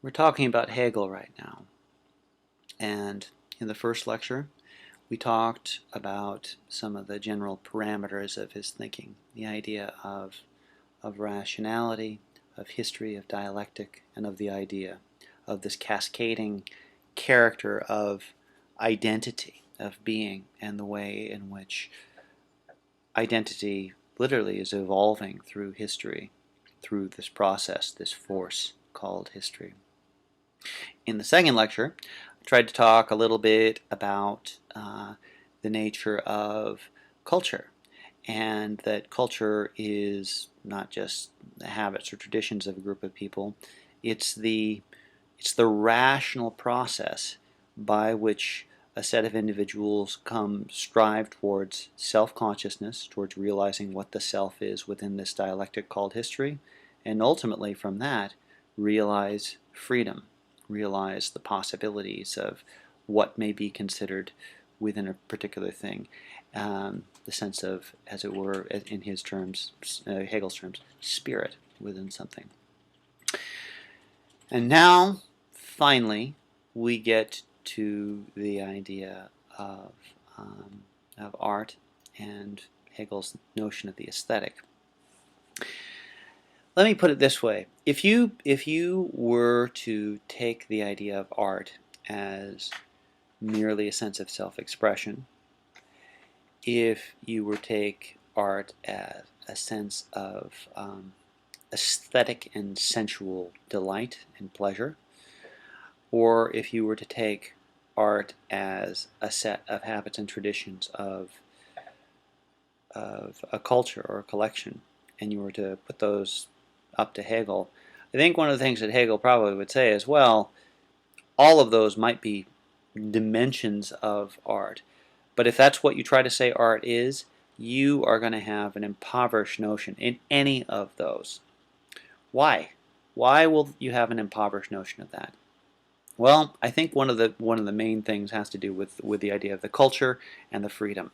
We're talking about Hegel right now, and in the first lecture we talked about some of the general parameters of his thinking, the idea of rationality, of history, of dialectic, and of the idea of this cascading character of identity, of being, and the way in which identity literally is evolving through history, through this process, this force called history. In the second lecture, I tried to talk a little bit about the nature of culture, and that culture is not just the habits or traditions of a group of people, it's the rational process by which a set of individuals strive towards self-consciousness, towards realizing what the self is within this dialectic called history, and ultimately from that realize freedom, realize the possibilities of what may be considered within a particular thing. The sense of, as it were, in his terms, Hegel's terms, spirit within something. And now, finally, we get to the idea of art and Hegel's notion of the aesthetic. Let me put it this way. If you were to take the idea of art as merely a sense of self-expression, if you were to take art as a sense of aesthetic and sensual delight and pleasure, or if you were to take art as a set of habits and traditions of a culture or a collection, and you were to put those up to Hegel, I think one of the things that Hegel probably would say is, well, all of those might be dimensions of art, but if that's what you try to say art is, you are going to have an impoverished notion in any of those. Why? Why will you have an impoverished notion of that? Well, I think one of the main things has to do with the idea of the culture and the freedom.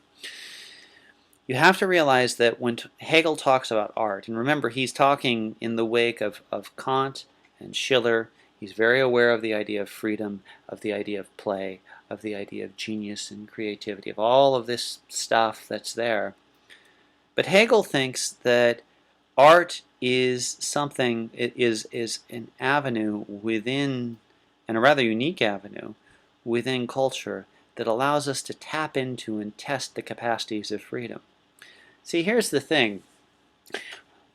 You have to realize that when Hegel talks about art, and remember he's talking in the wake of Kant and Schiller, he's very aware of the idea of freedom, of the idea of play, of the idea of genius and creativity, of all of this stuff that's there. But Hegel thinks that art is something, it is an avenue within, and a rather unique avenue within culture that allows us to tap into and test the capacities of freedom. See, here's the thing.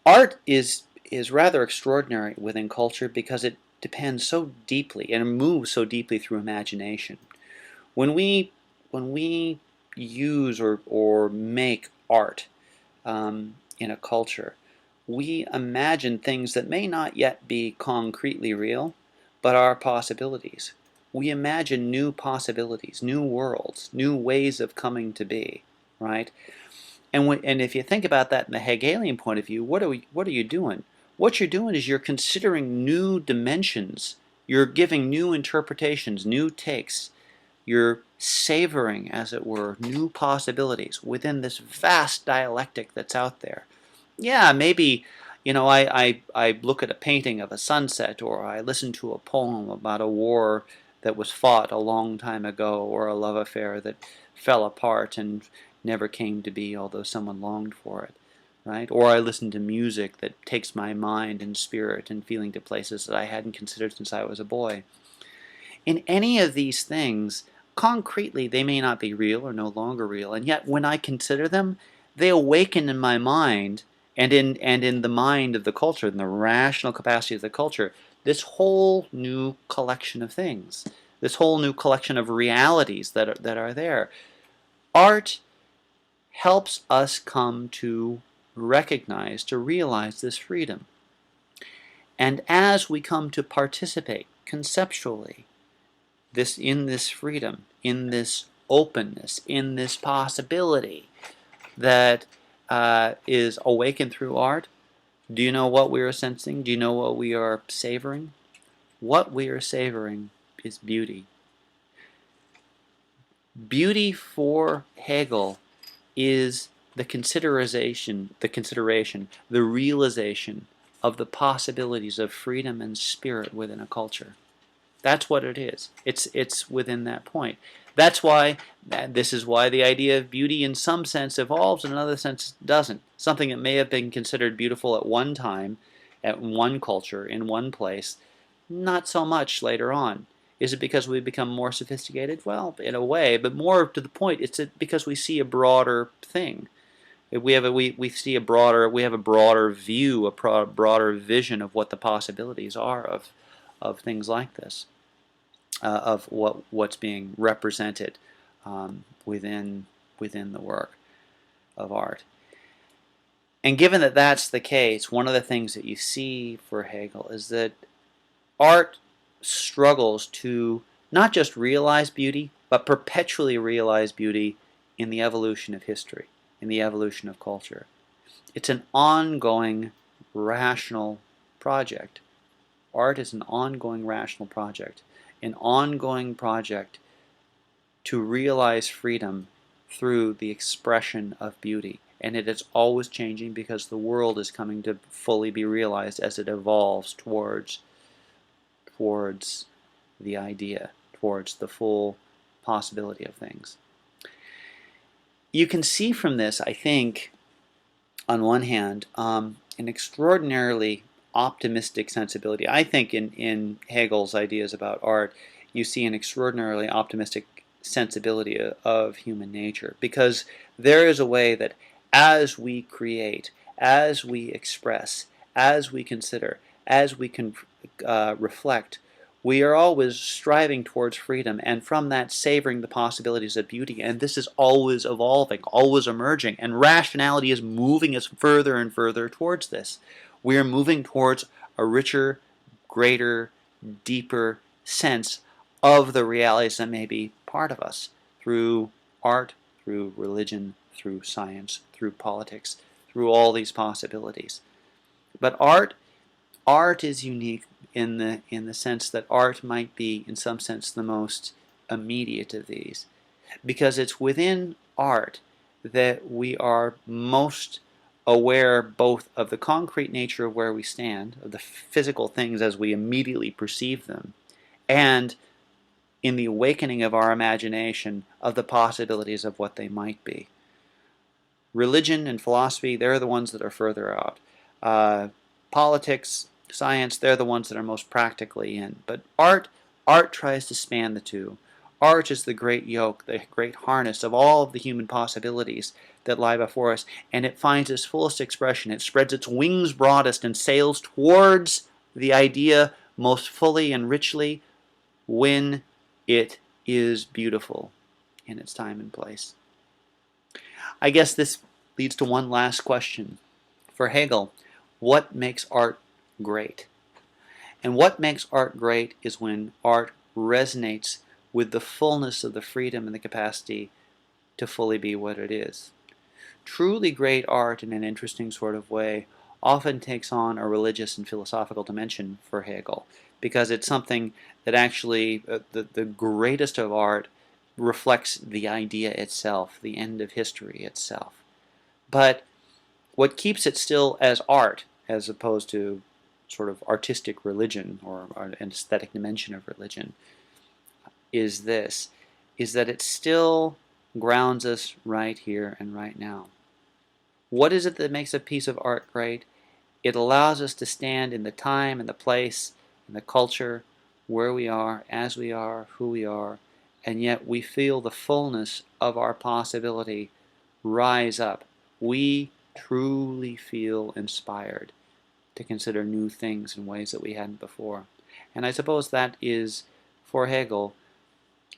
Art is rather extraordinary within culture because it depends so deeply and it moves so deeply through imagination. When we use or make art in a culture, we imagine things that may not yet be concretely real, but are possibilities. We imagine new possibilities, new worlds, new ways of coming to be, right? And if you think about that in the Hegelian point of view, what are you doing? What you're doing is you're considering new dimensions. You're giving new interpretations, new takes. You're savoring, as it were, new possibilities within this vast dialectic that's out there. Yeah, maybe, I look at a painting of a sunset, or I listen to a poem about a war that was fought a long time ago, or a love affair that fell apart and never came to be, although someone longed for it, right? Or I listen to music that takes my mind and spirit and feeling to places that I hadn't considered since I was a boy. In any of these things, concretely, they may not be real or no longer real, and yet when I consider them, they awaken in my mind and in the mind of the culture, in the rational capacity of the culture, this whole new collection of things, this whole new collection of realities that are there. Art helps us come to recognize, to realize this freedom. And as we come to participate conceptually in this freedom, in this openness, in this possibility that is awakened through art, do you know what we are sensing? Do you know what we are savoring? What we are savoring is beauty. Beauty for Hegel is the consideration, the realization of the possibilities of freedom and spirit within a culture. That's what it is. It's within that point. That's why, this is why the idea of beauty in some sense evolves, in another sense doesn't. Something that may have been considered beautiful at one time, at one culture, in one place, not so much later on. Is it because we've become more sophisticated? Well, in a way, but more to the point, it's because we see a broader thing. We see a broader, we have a broader view, a broader vision of what the possibilities are of things like this, of what's being represented within the work of art. And given that that's the case, one of the things that you see for Hegel is that art struggles to not just realize beauty, but perpetually realize beauty in the evolution of history, in the evolution of culture. It's an ongoing rational project. Art is an ongoing rational project, an ongoing project to realize freedom through the expression of beauty. And it is always changing because the world is coming to fully be realized as it evolves towards the idea, towards the full possibility of things. You can see from this, I think, on one hand, an extraordinarily optimistic sensibility. I think in Hegel's ideas about art, you see an extraordinarily optimistic sensibility of human nature, because there is a way that as we create, as we express, as we consider, as we can reflect, we are always striving towards freedom, and from that savoring the possibilities of beauty. And this is always evolving, always emerging, and rationality is moving us further and further towards this. We are moving towards a richer, greater, deeper sense of the realities that may be part of us through art, through religion, through science, through politics, through all these possibilities. But art is unique in the sense that art might be, in some sense, the most immediate of these, because it's within art that we are most aware both of the concrete nature of where we stand, of the physical things as we immediately perceive them, and in the awakening of our imagination of the possibilities of what they might be. Religion and philosophy, they're the ones that are further out. Politics, science, they're the ones that are most practically in. But art tries to span the two. Art is the great yoke, the great harness of all of the human possibilities that lie before us, and it finds its fullest expression. It spreads its wings broadest and sails towards the idea most fully and richly when it is beautiful in its time and place. I guess this leads to one last question. For Hegel, what makes art great? And what makes art great is when art resonates with the fullness of the freedom and the capacity to fully be what it is. Truly great art, in an interesting sort of way, often takes on a religious and philosophical dimension for Hegel, because it's something that actually, the greatest of art reflects the idea itself, the end of history itself. But what keeps it still as art, as opposed to sort of artistic religion or an aesthetic dimension of religion, is this, is that it still grounds us right here and right now. What is it that makes a piece of art great? It allows us to stand in the time and the place and the culture where we are, as we are, who we are, and yet we feel the fullness of our possibility rise up. We truly feel inspired to consider new things in ways that we hadn't before. And I suppose that is, for Hegel,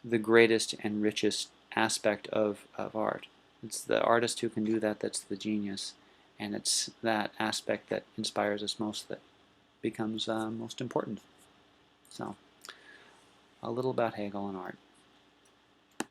the greatest and richest aspect of art. It's the artist who can do that that's the genius, and it's that aspect that inspires us most that becomes most important. So, a little about Hegel and art.